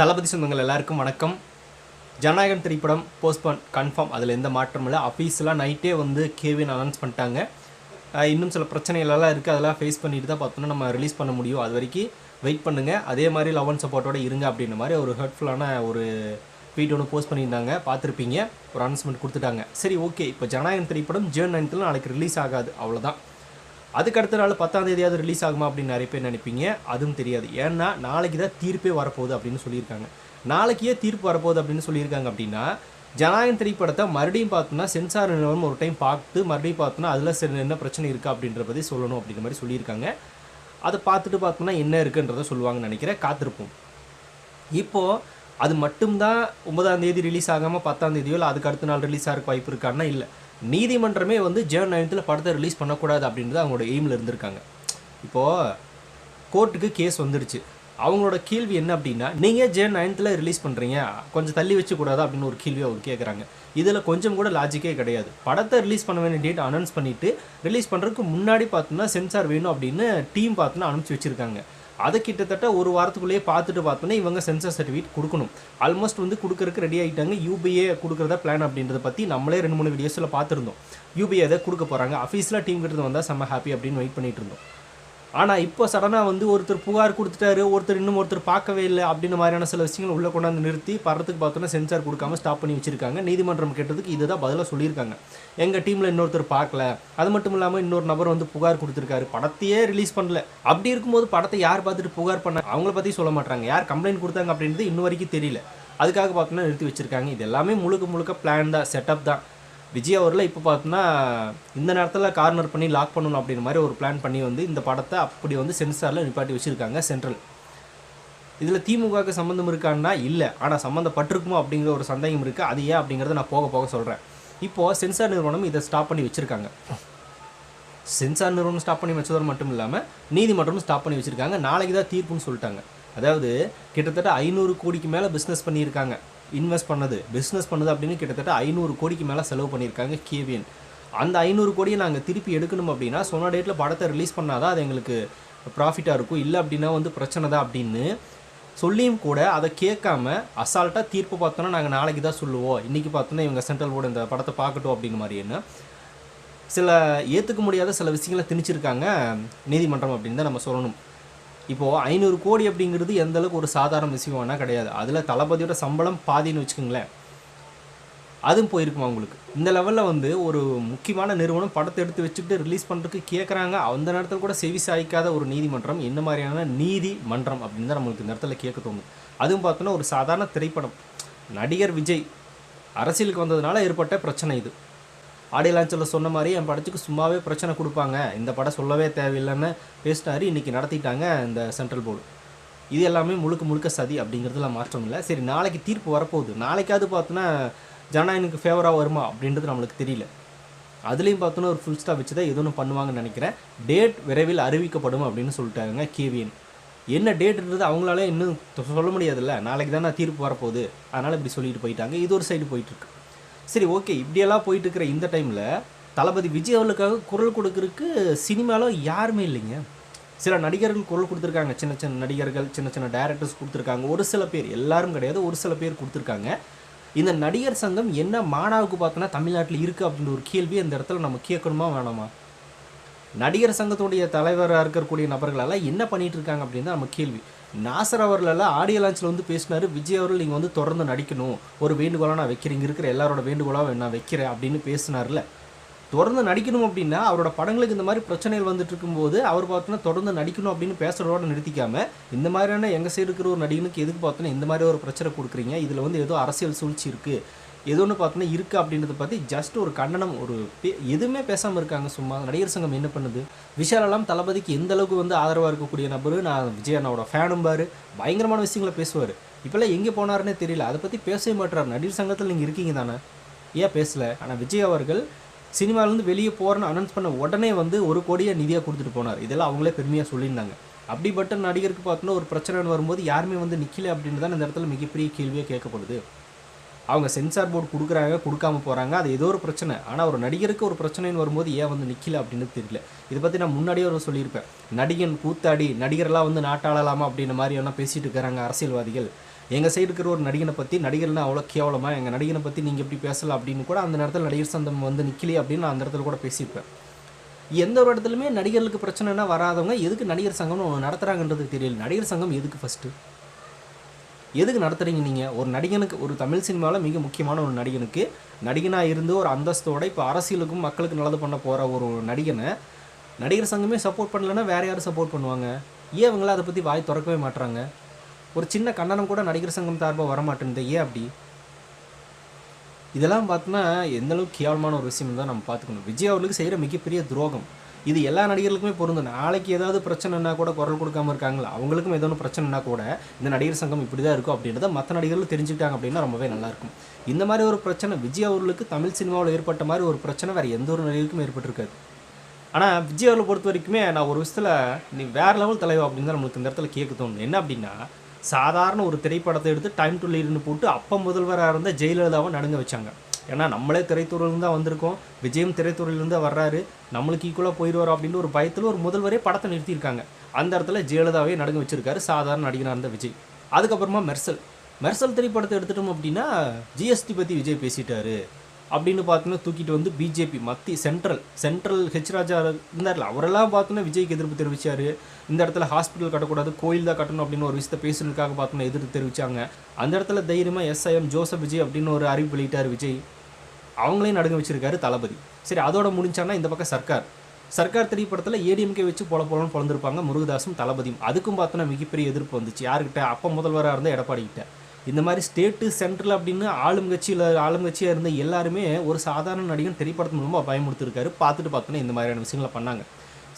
தளபதி சொந்தங்கள் எல்லாருக்கும் வணக்கம். ஜனநாயகன் திரைப்படம் போஸ்ட்போன் கன்ஃபார்ம், அதில் எந்த மாற்றமும் இல்லை. அஃபீஸெலாம் நைட்டே வந்து கேவின் அனௌன்ஸ் பண்ணிட்டாங்க. இன்னும் சில பிரச்சனைகளெல்லாம் இருக்குது, அதெல்லாம் ஃபேஸ் பண்ணிட்டு தான் பார்த்தோன்னா நம்ம ரிலீஸ் பண்ண முடியும். அது வரைக்கும் வெயிட் பண்ணுங்கள், அதே மாதிரி லவ் அண்ட் சப்போர்ட்டோடு இருங்க அப்படின்ற மாதிரி ஒரு ஹர்ட்ஃபுல்லான ஒரு ட்வீட் ஒன்று போஸ்ட் பண்ணியிருந்தாங்க, பார்த்துருப்பீங்க. ஒரு அனௌன்ஸ்மெண்ட் கொடுத்துட்டாங்க. சரி, ஓகே. இப்போ ஜனநாயகன் திரைப்படம் June 9 நாளைக்கு ரிலீஸ் ஆகாது, அவ்வளோதான். அதுக்கு அடுத்த நாள் 10ஆம் தேதியாவது ரிலீஸ் ஆகுமா அப்படின்னு நிறைய பேர் நினைப்பீங்க. அதுவும் தெரியாது. ஏன்னா நாளைக்கு தான் தீர்ப்பே வரப்போகுது அப்படின்னு சொல்லியிருக்காங்க. நாளைக்கே தீர்ப்பு வரப்போகுது அப்படின்னு சொல்லியிருக்காங்க. அப்படின்னா ஜனநாயகன் திரைப்படத்தை மறுபடியும் பார்த்தோன்னா சென்சார் நிறுவனம் ஒரு டைம் பார்த்து மறுபடியும் பார்த்தோன்னா அதில் என்ன பிரச்சனை இருக்குது அப்படின்ற பற்றி சொல்லணும் அப்படின்ற மாதிரி சொல்லியிருக்காங்க. அதை பார்த்துட்டு பார்த்தோன்னா என்ன இருக்குன்றதை சொல்லுவாங்கன்னு நினைக்கிறேன். காத்திருப்போம். இப்போது அது மட்டும்தான் 9ஆம் தேதி ரிலீஸ் ஆகாமல் 10ஆம் தேதியோ இல்லை அதுக்கு அடுத்த நாள் ரிலீஸ் ஆகிறக்கு வாய்ப்பு இருக்கான்னா இல்லை. நீதிமன்றமே வந்து June 9 படத்தை ரிலீஸ் பண்ணக்கூடாது அப்படின்றது அவங்களோட எய்மில் இருந்திருக்காங்க. இப்போது கோர்ட்டுக்கு கேஸ் வந்துடுச்சு. அவங்களோட கேள்வி என்ன அப்படின்னா, நீங்கள் June 9 ரிலீஸ் பண்ணுறீங்க, கொஞ்சம் தள்ளி வச்சுக்கூடாது அப்படின்னு ஒரு கேள்வி அவங்க கேட்குறாங்க. இதில் கொஞ்சம் கூட லாஜிக்கே கிடையாது. படத்தை ரிலீஸ் பண்ண வேண்டிய டேட் அனௌன்ஸ் பண்ணிவிட்டு ரிலீஸ் பண்ணுறதுக்கு முன்னாடி பார்த்தோன்னா சென்சார் வேணும் அப்படின்னு டீம் பார்த்தோன்னா அனுப்பிச்சி வச்சுருக்காங்க. அதை கிட்டத்தட்ட ஒரு வாரத்துக்குள்ளேயே பார்த்துட்டு பார்த்தோன்னா இவங்க சென்சார் சர்டிஃபிகேட் கொடுக்கணும். ஆல்மோஸ்ட் வந்து கொடுக்கறதுக்கு ரெடி ஆகிட்டாங்க. யூபிஏ கொடுக்குறதா பிளான் அப்படின்றத பற்றி நம்மளே 2-3 வீடியோஸில் பார்த்துருந்தோம். யூபிஏ எதை கொடுக்க போகிறாங்க, அஃபீஸில் டீம் கிட்ட வந்தால் செம்ம ஹாப்பி அப்படின்னு வெயிட் பண்ணிட்டு இருந்தோம். ஆனால் இப்போ சடனாக வந்து ஒருத்தர் புகார் கொடுத்துட்டாரு, ஒருத்தர் பார்க்கவே இல்லை அப்படின்னு மாதிரியான சில விஷயங்கள் உள்ளே கொண்டாந்து நிறுத்தி படத்துக்கு பார்த்தோன்னா சென்சார் கொடுக்காம ஸ்டாப் பண்ணி வச்சுருக்காங்க. நீதிமன்றம் கேட்டதுக்கு இதை தான் பதிலாக சொல்லியிருக்காங்க. எங்கள் டீமில் இன்னொருத்தர் பார்க்கல, அது மட்டும் இல்லாமல் இன்னொரு நபர் வந்து புகார் கொடுத்துருக்காரு, படத்தையே ரிலீஸ் பண்ணல. அப்படி இருக்கும்போது படத்தை யார் பார்த்துட்டு புகார் பண்ண அவங்கள பற்றி சொல்ல மாட்டாங்க, யார் கம்ப்ளைண்ட் கொடுத்தாங்க அப்படின்றது இன்னும் வரைக்கும் தெரியல. அதுக்காக பார்த்தோன்னா நிறுத்தி வச்சுருக்காங்க. இது எல்லாமே முழுக்க பிளான் தான், செட்டப் தான். விஜய் அவரில் இப்போ பார்த்தோன்னா இந்த நேரத்தில் கார்னர் பண்ணி லாக் பண்ணணும் அப்படின்ற மாதிரி ஒரு பிளான் பண்ணி வந்து இந்த படத்தை அப்படி வந்து சென்சாரில் நிப்பாட்டி வச்சுருக்காங்க சென்ட்ரல். இதில் திமுகவுக்கு சம்மந்தம் இருக்கான்னா இல்லை, ஆனால் சம்மந்தப்பட்டிருக்குமோ அப்படிங்கிற ஒரு சந்தேகம் இருக்குது. அது ஏன் அப்படிங்கிறத நான் போக சொல்கிறேன். இப்போது சென்சார் நிறுவனம் இதை ஸ்டாப் பண்ணி வச்சுருக்காங்க. சென்சார் நிறுவனம் ஸ்டாப் பண்ணி வச்சதோடு மட்டும் இல்லாமல் நீதிமன்றமும் ஸ்டாப் பண்ணி வச்சுருக்காங்க. நாளைக்கு தான் தீர்ப்புன்னு சொல்லிட்டாங்க. அதாவது கிட்டத்தட்ட 500 கோடிக்கு மேலே பிஸ்னஸ் பண்ணியிருக்காங்க. பிஸ்னஸ் பண்ணது அப்படின்னு கிட்டத்தட்ட 500 கோடிக்கு மேலே செலவு பண்ணியிருக்காங்க கேவிஎன். அந்த 500 கோடியை நாங்கள் திருப்பி எடுக்கணும் அப்படின்னா சொன்ன டேட்டில் படத்தை ரிலீஸ் பண்ணாதான் அது எங்களுக்கு ப்ராஃபிட்டாக இருக்கும், இல்லை அப்படின்னா வந்து பிரச்சனை தான் அப்படின்னு சொல்லியும் கூட அதை கேட்காம அசால்ட்டாக தீர்ப்பு பார்த்தோன்னா நாங்கள் நாளைக்கு தான் சொல்லுவோம், இன்றைக்கி பார்த்தோன்னா இவங்க சென்ட்ரல் போர்டு இந்த படத்தை பார்க்கட்டும் அப்படிங்கிற மாதிரி என்ன சில ஏற்றுக்க முடியாத சில விஷயங்களை திணிச்சிருக்காங்க நீதிமன்றம் அப்படின்னு தான் நம்ம சொல்லணும். இப்போது 500 கோடி அப்படிங்கிறது எந்த அளவுக்கு ஒரு சாதாரண விஷயம்னா கிடையாது. அதில் தளபதியோட சம்பளம் பாதின்னு வச்சுக்கோங்களேன், அதுவும் போயிருக்குமா உங்களுக்கு. இந்த லெவலில் வந்து ஒரு முக்கியமான நிறுவனம் படத்தை எடுத்து வச்சுக்கிட்டு ரிலீஸ் பண்ணுறதுக்கு கேட்குறாங்க. அந்த நேரத்தில் கூட செவி சாய்க்காத ஒரு நீதிமன்றம் என்ன மாதிரியான நீதிமன்றம் அப்படின்னு தான் நம்மளுக்கு இந்த இடத்துல கேட்க தோணும். அதுவும் பார்த்தோன்னா ஒரு சாதாரண திரைப்படம், நடிகர் விஜய் அரசியலுக்கு வந்ததுனால ஏற்பட்ட பிரச்சனை இது. ஆடியோ லான்ச்சில் சொன்ன மாதிரி என் படத்துக்கு சும்மாவே பிரச்சனை கொடுப்பாங்க, இந்த படம் சொல்லவே தேவையில்லைன்னு பேசினாரு. இன்றைக்கி நடத்திட்டாங்க இந்த சென்ட்ரல் போர்டு. இது எல்லாமே முழுக்க சதி அப்படிங்கிறதுல மாற்றம் இல்லை. சரி, நாளைக்கு தீர்ப்பு வரப்போகுது. நாளைக்காவது பார்த்தோன்னா ஜனநாயகனுக்கு ஃபேவராக வருமா அப்படின்றது நம்மளுக்கு தெரியல. அதுலேயும் பார்த்தோன்னா ஒரு ஃபுல் ஸ்டாப் வச்சு தான் எது ஒன்று பண்ணுவாங்கன்னு நினைக்கிறேன். டேட் விரைவில் அறிவிக்கப்படும் அப்படின்னு சொல்லிட்டாங்க கேவிஎன். என்ன டேட்ன்றது அவங்களால இன்னும் சொல்ல முடியாதுல்ல. நாளைக்கு தான் தீர்ப்பு வரப்போகுது, அதனால் இப்படி சொல்லிட்டு போயிட்டாங்க. இது ஒரு சைடு போயிட்டுருக்கு. சரி, ஓகே. இப்படியெல்லாம் போயிட்டு இருக்கிற இந்த டைமில் தளபதி விஜய் அவர்களுக்காக குரல் கொடுக்கறதுக்கு சினிமாவில் யாருமே இல்லைங்க. சில நடிகர்கள் குரல் கொடுத்துருக்காங்க, சின்ன நடிகர்கள், சின்ன டைரக்டர்ஸ் கொடுத்துருக்காங்க. ஒரு சில பேர், எல்லாரும் கிடையாது, ஒரு சில பேர் கொடுத்துருக்காங்க. இந்த நடிகர் சங்கம் என்ன மானாவுக்கு பார்த்தோன்னா தமிழ்நாட்டில் இருக்குது அப்படின்ற ஒரு கேள்வி அந்த இடத்துல நம்ம கேட்கணுமா வேணாமா? நடிகர் சங்கத்துடைய தலைவராக இருக்கக்கூடிய நபர்களெல்லாம் என்ன பண்ணிகிட்டு இருக்காங்க அப்படின்னு தான் நம்ம கேள்வி. நாசர் அவர்களெல்லாம் ஆடியோ லான்ச்சில் வந்து பேசினார், விஜய் அவர்கள் நீங்கள் வந்து தொடர்ந்து நடிக்கணும், ஒரு வேண்டுகோளாக நான் வைக்கிறேன், இங்கே இருக்கிற எல்லாரோட வேண்டுகோளாக நான் வைக்கிறேன் அப்படின்னு பேசினார்ல. தொடர்ந்து நடிக்கணும் அப்படின்னா அவரோட படங்களுக்கு இந்த மாதிரி பிரச்சனைகள் வந்துட்டு இருக்கும்போது அவர் பார்த்தோன்னா தொடர்ந்து நடிக்கணும் அப்படின்னு பேசுகிறதோட நிறுத்திக்காமல் இந்த மாதிரியான எங்கள் சைடு இருக்கிற ஒரு நடிகனுக்கு எதுக்கு பார்த்தோன்னா இந்த மாதிரி ஒரு பிரச்சனை கொடுக்குறீங்க, இதில் வந்து ஏதோ அரசியல் சூழ்ச்சி இருக்குது, ஏதோ ஒன்று பார்த்தோன்னா இருக்குது அப்படின்றத பற்றி ஜஸ்ட் ஒரு கண்டனம், ஒரு எதுவுமே பேசாமல் இருக்காங்க. சும்மா நடிகர் சங்கம் என்ன பண்ணுது? விஷாலெல்லாம் தளபதிக்கு எந்த அளவுக்கு வந்து ஆதரவாக இருக்கக்கூடிய நபர், நான் விஜய் அண்ணாவோட ஃபேனும் பாரு, பயங்கரமான விஷயங்களை பேசுவார். இப்போல்லாம் எங்கே போனாருன்னே தெரியல, அதை பற்றி பேசவே மாட்டுறாரு. நடிகர் சங்கத்தில் நீங்கள் இருக்கீங்க தானே, ஏன் பேசலை? ஆனால் விஜய் அவர்கள் சினிமாவிலேருந்து வெளியே போகிறேன்னு அனௌன்ஸ் பண்ண உடனே வந்து 1 கோடியை நிதியாக கொடுத்துட்டு போனார். இதெல்லாம் அவங்களே பெருமையாக சொல்லியிருந்தாங்க. அப்படிப்பட்ட நடிகருக்கு பார்த்தோன்னா ஒரு பிரச்சனை வரும்போது யாருமே வந்து நிற்கல அப்படின்னு தான் இந்த இடத்துல மிகப்பெரிய கேள்வியாக கேட்கப்படுது. அவங்க சென்சார் போர்டு கொடுக்குறாங்க, கொடுக்காம போகிறாங்க, அது ஏதோ ஒரு பிரச்சனை. ஆனால் ஒரு நடிகருக்கு ஒரு பிரச்சனைன்னு வரும்போது ஏன் வந்து நிற்கல அப்படின்னு தெரியல. இதை பற்றி நான் முன்னாடியே ஒரு சொல்லியிருப்பேன். நடிகன் கூத்தாடி நடிகரெல்லாம் வந்து நாட்டாளலாமா அப்படின்ற மாதிரி என்ன பேசிகிட்டு இருக்கிறாங்க அரசியல்வாதிகள். எங்கள் சைடு இருக்கிற ஒரு நடிகனை பற்றி நடிகர்னா அவ்வளோ கேவலமாக எங்கள் நடிகனை பற்றி நீங்கள் எப்படி பேசலாம் அப்படின்னு கூட அந்த நேரத்தில் நடிகர் சங்கம் வந்து நிற்கலையே அப்படின்னு நான் அந்த இடத்துல கூட பேசியிருப்பேன். எந்த ஒரு இடத்துலையுமே நடிகர்களுக்கு பிரச்சனைனா வராதவங்க எதுக்கு நடிகர் சங்கம்னு ஒன்று நடத்துகிறாங்கன்றது தெரியல. நடிகர் சங்கம் எதுக்கு ஃபஸ்ட்டு எதுக்கு நடத்துகிறீங்க நீங்கள்? ஒரு நடிகனுக்கு, ஒரு தமிழ் சினிமாவில் மிக முக்கியமான ஒரு நடிகனுக்கு, நடிகனாக இருந்து ஒரு அந்தஸ்தோட இப்போ அரசியலுக்கும் மக்களுக்கு நல்லது பண்ண போகிற ஒரு நடிகனை நடிகர் சங்கமே சப்போர்ட் பண்ணலைன்னா வேறு யாரும் சப்போர்ட் பண்ணுவாங்க? ஏன் இவங்களாம் அதை பற்றி வாய் திறக்கவே மாட்டுறாங்க? ஒரு சின்ன கண்டனம் கூட நடிகர் சங்கம் சார்பாக வரமாட்டேங்குது, ஏன் அப்படி? இதெல்லாம் பார்த்தோன்னா எந்தளவுக்கு கேவலமான ஒரு விஷயம் தான் நம்ம பார்த்துக்கணும். விஜய் அவர்களுக்கு செய்கிற மிகப்பெரிய துரோகம் இது. எல்லா நடிகர்களுக்குமே பொருந்தும். நாளைக்கு ஏதாவது பிரச்சனைனா கூட குரல் கொடுக்காமல் இருக்காங்களா, அவங்களுக்கும் ஏதோ ஒன்று பிரச்சனைனா கூட இந்த நடிகர் சங்கம் இப்படி தான் இருக்கும் அப்படின்றத மற்ற நடிகர்கள் தெரிஞ்சுக்கிட்டாங்க அப்படின்னா ரொம்பவே நல்லாயிருக்கும். இந்த மாதிரி ஒரு பிரச்சனை விஜய் அவர்களுக்கு தமிழ் சினிமாவில் ஏற்பட்ட மாதிரி ஒரு பிரச்சனை வேறு எந்த ஒரு நடிகருக்கும் ஏற்பட்டிருக்காது. ஆனால் விஜய் அவர்களை பொறுத்த வரைக்குமே நான் ஒரு விஷயத்தில் நீ வேறு லெவல் தலைவா அப்படின்னு தான் நம்மளுக்கு இந்த இடத்துல கேட்க தோணும். என்ன அப்படின்னா, சாதாரண ஒரு திரைப்படத்தை எடுத்து டைம் டு லீடுன்னு போட்டு அப்போ முதல்வராக இருந்த ஜெயலலிதாவை நடுங்க வச்சாங்க. ஏன்னா நம்மளே திரைத்துறையிலேருந்து தான் வந்திருக்கோம், விஜயும் திரைத்துறையிலேருந்து தான் வர்றாரு, நம்மளுக்கு ஈக்குவலாக போயிடுவார் அப்படின்னு ஒரு பயத்தில் ஒரு முதல்வரே படத்தை நிறுத்தியிருக்காங்க. அந்த இடத்துல ஜெயலலிதாவே நடுங்க வச்சிருக்காரு சாதாரண நடிகனாக இருந்த விஜய். அதுக்கப்புறமா மெர்சல் திரைப்படத்தை எடுத்துட்டோம் அப்படின்னா ஜிஎஸ்டி பற்றி விஜய் பேசிட்டாரு அப்படின்னு பார்த்தோன்னா தூக்கிட்டு வந்து பிஜேபி மத்திய சென்ட்ரல் ஹெச் ராஜா இருந்தார்ல, அவரெல்லாம் பார்த்தோன்னா விஜய்க்கு எதிர்ப்பு தெரிவித்தார். இந்த இடத்துல ஹாஸ்பிட்டல் கட்டக்கூடாது, கோயில் தான் கட்டணும் அப்படின்னு ஒரு விஷயத்தை பேசுறதுக்காக பார்த்தோன்னா எதிர்ப்பு தெரிவித்தாங்க. அந்த இடத்துல தைரியமாக எஸ்ஐஎம் ஜோசப் விஜய் அப்படின்னு ஒரு அறிவிப்பு வெளியிட்டார் விஜய். அவங்களையும் நடுங்க வச்சிருக்காரு தளபதி. சரி, அதோட முடிஞ்சாங்கன்னா இந்த பக்கம் சர்க்கார் திரைப்படத்தில் ஏடிஎம்கே வச்சு போலன்னு பிறந்திருப்பாங்க முருகதாசும் தளபதியும். அதுக்கும் பார்த்தோன்னா மிகப்பெரிய எதிர்ப்பு வந்துச்சு. யாருக்கிட்ட? அப்போ முதல்வராக இருந்த எடப்பாடி கிட்ட. இந்த மாதிரி ஸ்டேட்டு சென்ட்ரல் அப்படின்னு ஆளுங்கட்சியாக இருந்த எல்லாருமே ஒரு சாதாரண நடிகன் திரைப்படத்து மூலமாக பயமுறுத்திருக்காரு. பார்த்தோன்னா இந்த மாதிரியான விஷயங்களை பண்ணாங்க.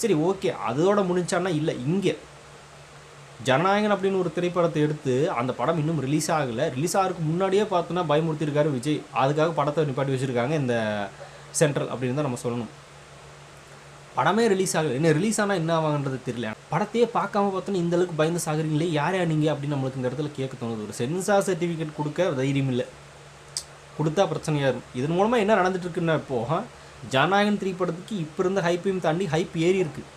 சரி, ஓகே, அதோட முடிஞ்சான்னா இல்லை, இங்கே ஜனநாயகன் அப்படின்னு ஒரு திரைப்படத்தை எடுத்து அந்த படம் இன்னும் ரிலீஸ் ஆகலை, ரிலீஸ் ஆகிறதுக்கு முன்னாடியே பார்த்தோன்னா பயமுறுத்திருக்காரு விஜய். அதுக்காக படத்தை நிப்பாட்டி வச்சுருக்காங்க இந்த சென்ட்ரல் அப்படின்னு தான் நம்ம சொல்லணும். படமே ரிலீஸ் ஆகலை, என்ன ரிலீஸ் ஆனால் என்ன ஆவாங்கன்றது தெரியல. படத்தையே பார்க்காம பார்த்தோன்னா இந்த அளவுக்கு பயந்து சாகுறீங்களே, யார் நீங்கள் அப்படின்னு நம்மளுக்கு இந்த இடத்துல கேட்க தோணுது. ஒரு சென்சார் சர்டிஃபிகேட் கொடுக்க தைரியம் இல்லை, கொடுத்தா பிரச்சனையாக இருக்கும். இதன் மூலமாக என்ன நடந்துட்டு இருக்குன்னா, இப்போது ஜனநாயகன் திரைப்படத்துக்கு இப்போ இருந்த ஹைப்பையும் தாண்டி ஹைப் ஏறி இருக்குது.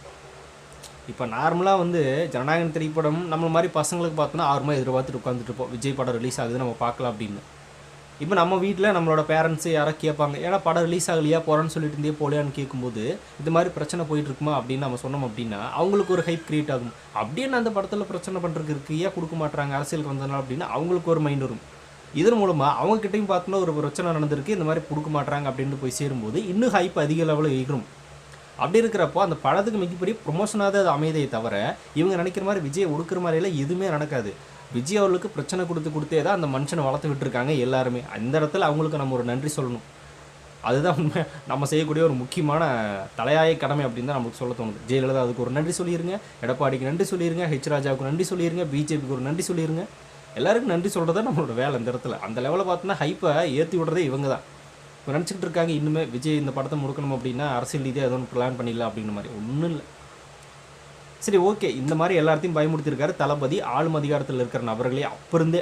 இப்போ நார்மலாக வந்து ஜனநாயகன் திரைப்படம் நம்ம மாதிரி பசங்களுக்கு பார்த்தோன்னா 6 மாதம் எதிர்பார்த்துட்டு உட்காந்துட்டு இருப்போம், விஜய் படம் ரிலீஸ் ஆகுது நம்ம பார்க்கலாம் அப்படின்னு. இப்போ நம்ம வீட்டில் நம்மளோட பேரண்ட்ஸு யாராவது கேட்பாங்க, ஏன்னா படம் ரிலீஸ் ஆகலையா போகிறான்னு சொல்லிட்டு இருந்தே போலையான்னு கேட்கும்போது இது மாதிரி பிரச்சனை போயிட்டு இருக்குமா அப்படின்னு நம்ம சொன்னோம் அப்படின்னா அவங்களுக்கு ஒரு ஹைப் கிரியேட் ஆகும். அப்படியே அந்த படத்தில் பிரச்சனை பண்ணுறதுக்கு இருக்குது, ஏன் கொடுக்க மாட்டாங்க அரசியலுக்கு வந்ததுனால அப்படின்னு அவங்களுக்கு ஒரு மைண்ட் வரும். இதன் மூலமாக அவங்ககிட்டையும் பார்த்தோன்னா ஒரு பிரச்சனை நடந்திருக்கு, இந்த மாதிரி கொடுக்க மாட்டாங்க அப்படின்னு போய் சேரும்போது இன்னும் ஹைப் அதிக லெவலில் ஏறும். அப்படி இருக்கிறப்போ அந்த படத்துக்கு மிகப்பெரிய ப்ரொமோஷனாக அது அமைதியை தவிர இவங்க நினைக்கிற மாதிரி விஜய் ஒடுக்கிற மாதிரியெல்லாம் எதுவுமே நடக்காது. விஜய் அவர்களுக்கு பிரச்சனை கொடுத்தே தான் அந்த மனுஷனை வளர்த்து விட்டுருக்காங்க எல்லாருமே. அந்த இடத்துல அவங்களுக்கு நம்ம ஒரு நன்றி சொல்லணும். அதுதான் உண்மை, நம்ம செய்யக்கூடிய ஒரு முக்கியமான தலையாய கடமை அப்படின்னு தான் நமக்கு சொல்ல தோணுது. ஜெயலலிதா அதுக்கு ஒரு நன்றி சொல்லிடுங்க, எடப்பாடிக்கு நன்றி சொல்லிடுங்க, ஹெச் ராஜாவுக்கு நன்றி சொல்லிடுங்க, பிஜேபிக்கு ஒரு நன்றி சொல்லிடுங்க. எல்லாருக்கும் நன்றி சொல்கிறதா நம்மளோட வேலை. இந்த இடத்துல அந்த லெவலில் பார்த்தோன்னா ஹைப்பை ஏற்றி விடுறதே இவங்க தான். இப்போ நினச்சிக்கிட்டு இருக்காங்க இன்னுமே விஜய் இந்த படத்தை முடுக்கணும் அப்படின்னா அரசியல் ரீதியாக ஏதோ ஒன்று பிளான் பண்ணிடலாம் அப்படின்ற மாதிரி ஒன்றும் இல்லை. சரி, ஓகே, இந்த மாதிரி எல்லாத்தையும் பயமுறுத்திருக்காரு தளபதி. ஆளும் அதிகாரத்தில் இருக்கிற நபர்களே அப்போ இருந்தே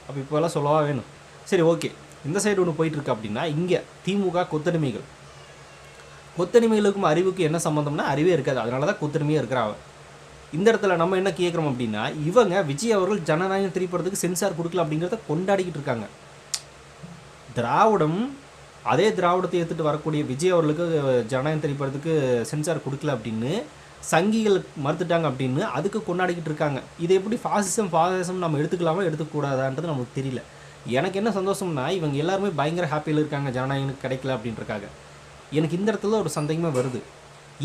அப்போ இப்போலாம் சொல்லவா வேணும். சரி, ஓகே, இந்த சைடு ஒன்று போயிட்டுருக்கு அப்படின்னா இங்கே திமுக கொத்தடிமைகளுக்கும் அறிவுக்கு என்ன சம்மந்தம்னா அறிவே இருக்காது, அதனால தான் கொத்தடிமையாக இருக்கிறாங்க. இந்த இடத்துல நம்ம என்ன கேட்குறோம் அப்படின்னா, இவங்க விஜய் அவர்கள் ஜனநாயகம் திரைப்படத்துக்கு சென்சார் கொடுக்கல அப்படிங்கிறத கொண்டாடிக்கிட்டு இருக்காங்க. அதே திராவிடத்தை எடுத்துகிட்டு வரக்கூடிய விஜய் அவர்களுக்கு ஜனநாயகம் திரைப்படத்துக்கு சென்சார் கொடுக்கல அப்படின்னு சங்கிகள் மறுத்துட்டாங்க அப்படின்னு அதுக்கு கொண்டாடிக்கிட்டு இருக்காங்க. இது எப்படி ஃபாசிசம் நம்ம எடுத்துக்கலாமா எடுத்துக்கூடாதான்றது நமக்கு தெரியல. எனக்கு என்ன சந்தோஷம்னா இவங்க எல்லாருமே பயங்கர ஹாப்பியில் இருக்காங்க ஜனநாயகனுக்கு கிடைக்கல அப்படின்றக்காக. எனக்கு இந்த இடத்துல ஒரு சந்தேகமே வருது,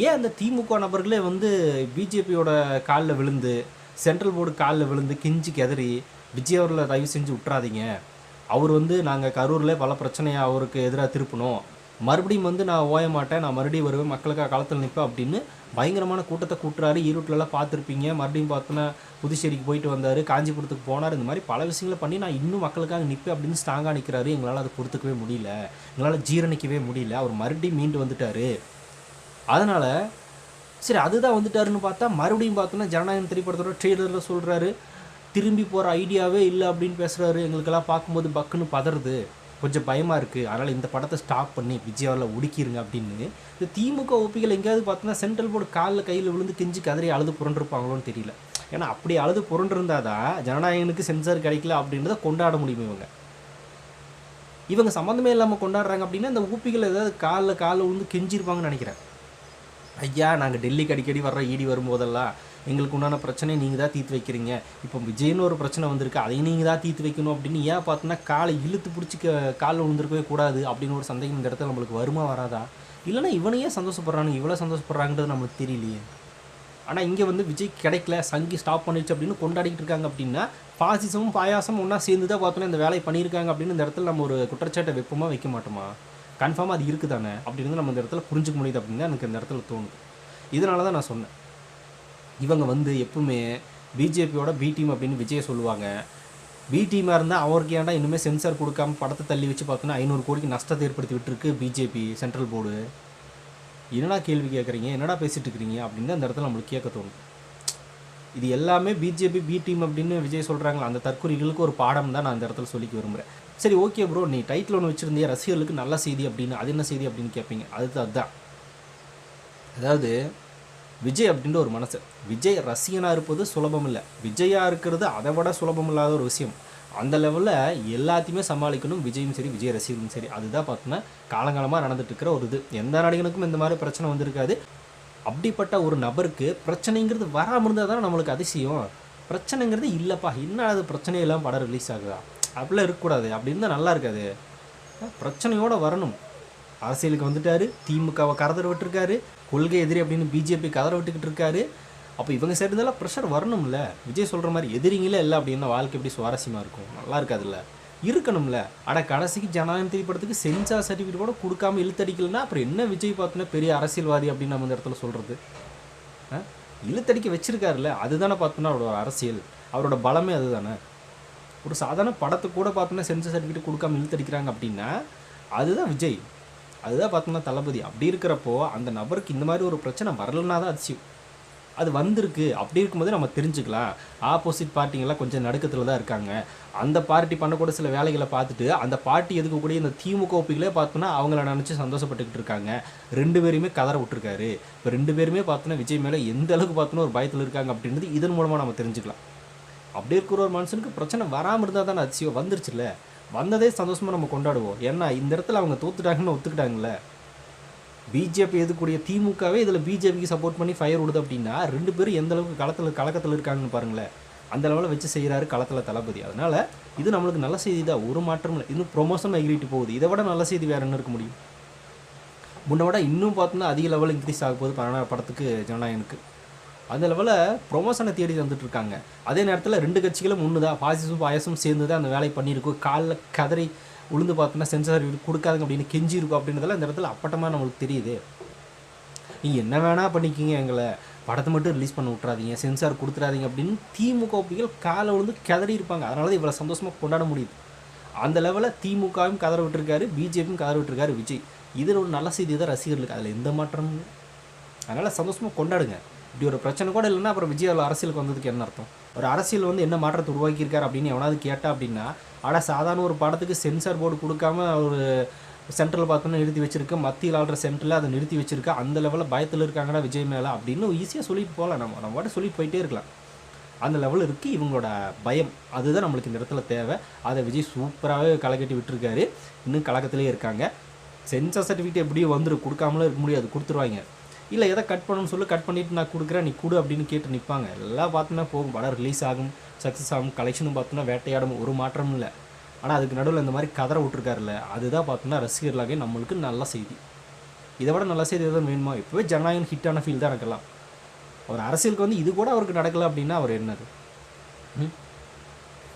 ஏன் அந்த திமுக நபர்களே வந்து பிஜேபியோட காலில் விழுந்து சென்ட்ரல் போர்டு காலில் விழுந்து கெஞ்சி கெதறி விஜய் அவர்களை தயவு செஞ்சு விட்டுறாதீங்க, அவர் வந்து நாங்கள் கரூரில் பல பிரச்சனையை அவருக்கு எதிராக திருப்பணும், மறுபடியும் வந்து நான் ஓய மாட்டேன், நான் மறுபடியும் வருவேன், மக்களுக்காக களத்தில் நிற்பேன் அப்படின்னு பயங்கரமான கூட்டத்தை கூட்டுறாரு. ஈரோட்டிலலாம் பார்த்துருப்பீங்க. மறுபடியும் பார்த்தோன்னா புதுச்சேரிக்கு போயிட்டு வந்தார், காஞ்சிபுரத்துக்கு போனார். இந்த மாதிரி பல விஷயங்களை பண்ணி நான் இன்னும் மக்களுக்காக நிற்பேன் அப்படின்னு ஸ்ட்ராங்காக நிற்கிறாரு. எங்களால் அதை பொறுத்துக்கவே முடியல, எங்களால் ஜீரணிக்கவே முடியல. அவர் மறுபடியும் மீண்டு வந்துட்டார். அதனால் சரி அதுதான் வந்துட்டாருன்னு பார்த்தா மறுபடியும் பார்த்தோன்னா ஜனநாயகம் திரைப்படத்தோட ட்ரெய்லரில் சொல்கிறாரு திரும்பி போகிற ஐடியாவே இல்லை அப்படின்னு பேசுகிறாரு. எங்களுக்கெல்லாம் பார்க்கும்போது பக்குன்னு பதறுது, கொஞ்சம் பயமாக இருக்குது. அதனால் இந்த படத்தை ஸ்டாப் பண்ணி விஜய் அவர்களை ஒடுக்கிடுங்க அப்படின்னு இந்த திமுக ஓபிகள் எங்கேயாவது பார்த்தோன்னா சென்ட்ரல் போர்டு கையில் விழுந்து கெஞ்சி கதறி அழுது புரண்டிருப்பாங்களோன்னு தெரியல. ஏன்னா அப்படி அழுது புரண்டிருந்தால் தான் ஜனநாயகனுக்கு சென்சார் கிடைக்கல அப்படின்றத கொண்டாட முடியும். இவங்க சம்மந்தமே இல்லாமல் கொண்டாடுறாங்க அப்படின்னா இந்த ஊப்பிகள் ஏதாவது காலில் விழுந்து கெஞ்சிருப்பாங்கன்னு நினைக்கிறேன். ஐயா நாங்கள் டெல்லிக்கு அடிக்கடி வர்ற ஈடி வரும்போதெல்லாம் எங்களுக்கு உண்டான பிரச்சனையை நீங்கள் தான் தீர்த்து வைக்கிறீங்க, இப்போ விஜய்னு ஒரு பிரச்சனை வந்திருக்கு அதையும் நீங்கள் தான் தீர்த்து வைக்கணும் அப்படின்னு ஏன் பார்த்தோன்னா காலை இழுத்து பிடிச்சி காலில் விழுந்திருக்கவே கூடாது அப்படின்னு ஒரு சந்தேகம் இந்த இடத்துல நம்மளுக்கு வருமா வராதா? இல்லைன்னா இவனையே சந்தோஷப்படுறாங்க, இவ்வளோ சந்தோஷப்படுறாங்கன்றது நம்மளுக்கு தெரியலையே. ஆனால் இங்கே வந்து விஜய் கிடைக்கல, சங்கி ஸ்டாப் பண்ணிடுச்சு அப்படின்னு கொண்டாடிக்கிட்டு இருக்காங்க அப்படின்னா பாசிசமும் பாயாசமும் ஒன்றா சேர்ந்து தான் பார்த்தோன்னா இந்த வேலையை பண்ணியிருக்காங்க அப்படின்னு இந்த இடத்துல நம்ம ஒரு குற்றச்சாட்டை வெப்பமாக வைக்க மாட்டோமா? கன்ஃபார்மாக அது இருக்குது தானே அப்படின்னு நம்ம இந்த இடத்துல புரிஞ்சுக்க முடியுது அப்படின்னு தான் எனக்கு இந்த இடத்துல தோணுது. இதனால தான் நான் சொன்னேன், இவங்க வந்து எப்பவுமே பிஜேபியோட பி டீம் அப்படின்னு விஜயை சொல்லுவாங்க. பி டீமாக இருந்தால் அவருக்கு ஏன்டா இன்னுமே சென்சார் கொடுக்காம படத்தை தள்ளி வச்சு பார்த்தோன்னா 500 கோடிக்கு நஷ்டத்தை ஏற்படுத்தி விட்டுருக்கு பிஜேபி சென்ட்ரல் போர்டு. என்னடா கேள்வி கேட்குறீங்க, என்னடா பேசிகிட்டு இருக்கிறீங்க அப்படின்னு அந்த இடத்துல நம்மளுக்கு கேட்க தோணும். இது எல்லாமே பிஜேபி பி டீம் அப்படின்னு விஜய் சொல்கிறாங்களா, அந்த தற்கொலைகளுக்கு ஒரு பாடம் தான் நான் அந்த இடத்துல சொல்லிக்க விரும்புகிறேன். சரி ஓகே ப்ரோ, நீ டைட்டில் ஒன்று வச்சுருந்திய ரசிகர்களுக்கு நல்ல செய்தி அப்படின்னு, அது என்ன செய்தி அப்படின்னு கேட்பீங்க. அதுதான் அதாவது விஜய் அப்படின்ற ஒரு மனசு. விஜய் ரசிகனாக இருப்பது சுலபம் இல்லை, விஜயாக இருக்கிறது அதை விட சுலபம் இல்லாத ஒரு விஷயம். அந்த லெவலில் எல்லாத்தையுமே சமாளிக்கணும் விஜயும் சரி விஜய் ரசிகரும் சரி. அதுதான் பார்த்தோன்னா காலங்காலமாக நடந்துட்டு இருக்கிற ஒரு இது. எந்த நடிகனுக்கும் இந்த மாதிரி பிரச்சனை வந்திருக்காது. அப்படிப்பட்ட ஒரு நபருக்கு பிரச்சனைங்கிறது வராமல் இருந்தால் தானே நம்மளுக்கு அதிசயம். பிரச்சனைங்கிறது இல்லைப்பா, இன்னும் அது பிரச்சனையெல்லாம் படம் ரிலீஸ் ஆகுதா அப்படிலாம் இருக்கக்கூடாது, அப்படின்னு தான் நல்லா இருக்காது. பிரச்சனையோடு வரணும். அரசியலுக்கு வந்துட்டார், திமுகவை கதற விட்டுருக்காரு, கொள்கை எதிரி அப்படின்னு பிஜேபி கதற விட்டுக்கிட்டு இருக்காரு. அப்போ இவங்க சேர்ந்ததெல்லாம் ப்ரெஷர் வரணும்ல. விஜய் சொல்கிற மாதிரி எதிரிங்களே இல்லை அப்படின்னா வாழ்க்கை எப்படி சுவாரஸ்யமாக இருக்கும், நல்லா இருக்காதுல்ல, இருக்கணும்ல. ஆனால் கடைசிக்கு ஜனநாயகம் திரைப்படத்துக்கு சென்சார் சர்டிஃபிகேட் கூட கொடுக்காம இழுத்தடிக்கலன்னா அப்புறம் என்ன விஜய் பார்த்தோன்னா பெரிய அரசியல்வாதி அப்படின்னு நம்ம இந்த இடத்துல சொல்கிறது. இழுத்தடிக்க வச்சிருக்காருல்ல, அதுதானே பார்த்தோன்னா அவரோட அரசியல், அவரோட பலமே அதுதானே. ஒரு சாதாரண படத்தை கூட பார்த்தோன்னா சென்சார் சர்டிஃபிகேட் கொடுக்காம இழுத்தடிக்கிறாங்க அப்படின்னா அதுதான் விஜய், அதுதான் பார்த்தோன்னா தளபதி. அப்படி இருக்கிறப்போ அந்த நபருக்கு இந்த மாதிரி ஒரு பிரச்சனை வரலன்னா தான் அதிசயம். அது வந்திருக்கு. அப்படி இருக்கும்போது நம்ம தெரிஞ்சுக்கலாம் ஆப்போசிட் பார்ட்டிங்கெல்லாம் கொஞ்சம் நடுக்கத்தில் தான் இருக்காங்க. அந்த பார்ட்டி பண்ணக்கூட சில வேலைகளை பார்த்துட்டு அந்த பார்ட்டி எதுக்கக்கூடிய இந்த திமுக ஒப்பிகளே பார்த்தோன்னா அவங்கள நினச்சி சந்தோஷப்பட்டுக்கிட்டு இருக்காங்க. 2 பேருமே கதற விட்டுருக்காரு. இப்போ 2 பேருமே பார்த்தோன்னா விஜய் மேலே எந்த அளவுக்கு பார்த்தோன்னா ஒரு பயத்தில் இருக்காங்க அப்படின்றது இதன் மூலமாக நம்ம தெரிஞ்சுக்கலாம். அப்படி இருக்கிற ஒரு மனுஷனுக்கு பிரச்சனை வராமல் இருந்தால் தானே அதிசயம். வந்துருச்சுல்ல, வந்ததே சந்தோஷமாக நம்ம கொண்டாடுவோம். ஏன்னா இந்த இடத்துல அவங்க தோத்துட்டாங்கன்னு ஒத்துக்கிட்டாங்கல்ல. பிஜேபி எதுக்கூடிய திமுகவே இதில் பிஜேபிக்கு சப்போர்ட் பண்ணி ஃபயர் விடுது அப்படின்னா 2 பேரும் எந்த அளவுக்கு கலக்கத்தில் இருக்காங்கன்னு பாருங்களேன். அந்த லெவலில் வச்சு செய்கிறாரு களத்தில் தளபதி. அதனால் இது நம்மளுக்கு நல்ல செய்தி தான், ஒரு மாற்றம் இல்லை. இன்னும் ப்ரொமோஷன் எகிரிட்டு போகுது. இதை விட நல்ல செய்தி வேறு என்ன இருக்க முடியும்? முன்ன விட இன்னும் பார்த்தோன்னா அதிக லெவலில் இன்க்ரீஸ் ஆக போகுது 16 படத்துக்கு ஜனநாயகனுக்கு. அந்த லெவலில் ப்ரொமோஷனை தேடி வந்துட்டுருக்காங்க. அதே நேரத்தில் 2 கட்சிகளும் ஒன்று தான், பாசிசும் பாயசும் சேர்ந்து தான் அந்த வேலை பண்ணியிருக்கோம். காலில் கதறி உளுந்து பார்த்தோன்னா சென்சார் கொடுக்காதுங்க அப்படின்னு கெஞ்சி இருக்கும் அப்படின்றதெல்லாம் இந்த இடத்துல அப்பட்டமாக நம்மளுக்கு தெரியுது. நீங்கள் என்ன வேணால் பண்ணிக்கிங்க, எங்களை படத்தை மட்டும் ரிலீஸ் பண்ண விட்றாதீங்க, சென்சார் கொடுத்துடாதீங்க அப்படின்னு திமுக ஒப்பிகள் காலை விழுந்து கதறி இருப்பாங்க. அதனால தான் இவ்வளோ சந்தோஷமாக கொண்டாட முடியுது. அந்த லெவலில் திமுகவும் கதற விட்டுருக்காரு, பிஜேபியும் கதற விட்டுருக்காரு விஜய். இதில் ஒரு நல்ல செய்தி தான் ரசிகர்களுக்கு, அதில் எந்த மாற்றமும் இல்லை. அதனால் சந்தோஷமாக கொண்டாடுங்க. இப்படி ஒரு பிரச்சனை கூட இல்லைன்னா அப்புறம் விஜய் அரசியலுக்கு வந்ததுக்கு என்ன அர்த்தம்? ஒரு அரசியல் வந்து என்ன மாற்றத்தை உருவாக்கியிருக்காரு அப்படின்னு எவனாவது கேட்டா அப்படின்னா, ஆனால் சாதாரண ஒரு படத்துக்கு சென்சார் போர்டு கொடுக்காம ஒரு சென்ட்ரல் பார்த்தோன்னா நிறுத்தி வச்சிருக்க, மத்தியில் ஆள்ற சென்டரில் அதை நிறுத்தி வச்சிருக்க, அந்த லெவலில் பயத்தில் இருக்காங்கன்னா விஜய் மேலே அப்படின்னு ஈஸியாக சொல்லிட்டு போகலாம். நம்ம பாட்டு சொல்லிட்டு போயிட்டே இருக்கலாம். அந்த லெவலில் இருக்குது இவங்களோட பயம். அதுதான் நம்மளுக்கு இந்த இடத்துல தேவை. அதை விஜய் சூப்பராகவே களைக்கட்டி விட்டுருக்காரு. இன்னும் கலக்கத்திலே இருக்காங்க. சென்சார் சர்டிஃபிகேட் எப்படியும் வந்துடும், கொடுக்காமலும் இருக்க முடியாது, கொடுத்துருவாங்க. இல்லை எதை கட் பண்ணணும்னு சொல்லி கட் பண்ணிவிட்டு நான் கொடுக்குறேன் நீ கொடு அப்படின்னு கேட்டு நிற்பாங்க. எல்லாம் பார்த்தோன்னா போகும், படம் ரிலீஸ் ஆகும், சக்ஸஸ் ஆகும், கலெக்ஷனும் பார்த்தோன்னா வேட்டையாடும், ஒரு மாற்றமும் இல்லை. ஆனால் அதுக்கு நடுவில் இந்த மாதிரி கதற விட்டுருக்காருல்ல, அதுதான் பார்த்தோன்னா ரசிகர்களாகவே நம்மளுக்கு நல்ல செய்தி. இதை விட நல்ல செய்தி எதுவும் வேணுமா? இப்போவே ஜனநாயகன் ஹிட்டான ஃபீல் தான் எனக்கெல்லாம். அவர் அரசியலுக்கு வந்து இது கூட அவருக்கு நடக்கலை அப்படின்னா அவர் என்னது?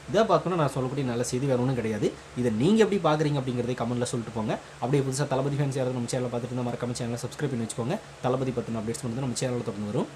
இதை பார்த்தோன்னா நான் சொல்லக்கூடிய நல்ல செய்தி வேறு ஒன்றும் கிடையாது. இதை நீங்கள் எப்படி பார்க்குறீங்க அப்படிங்கிறதே கமெண்ட்டில் சொல்லிட்டு போங்க. அப்படியே புதுசாக தளபதி ஃபேன்ஸ் யாராவது நம்ம சேனலை பார்த்துட்டு இருந்தால் மறக்காம சேனலை சப்ஸ்கிரைப் பண்ணி வச்சுக்கோங்க. தளபதி பற்றின அப்டேட்ஸ் வந்து நம்ம சேனலில் தொடர்ந்து வரும்.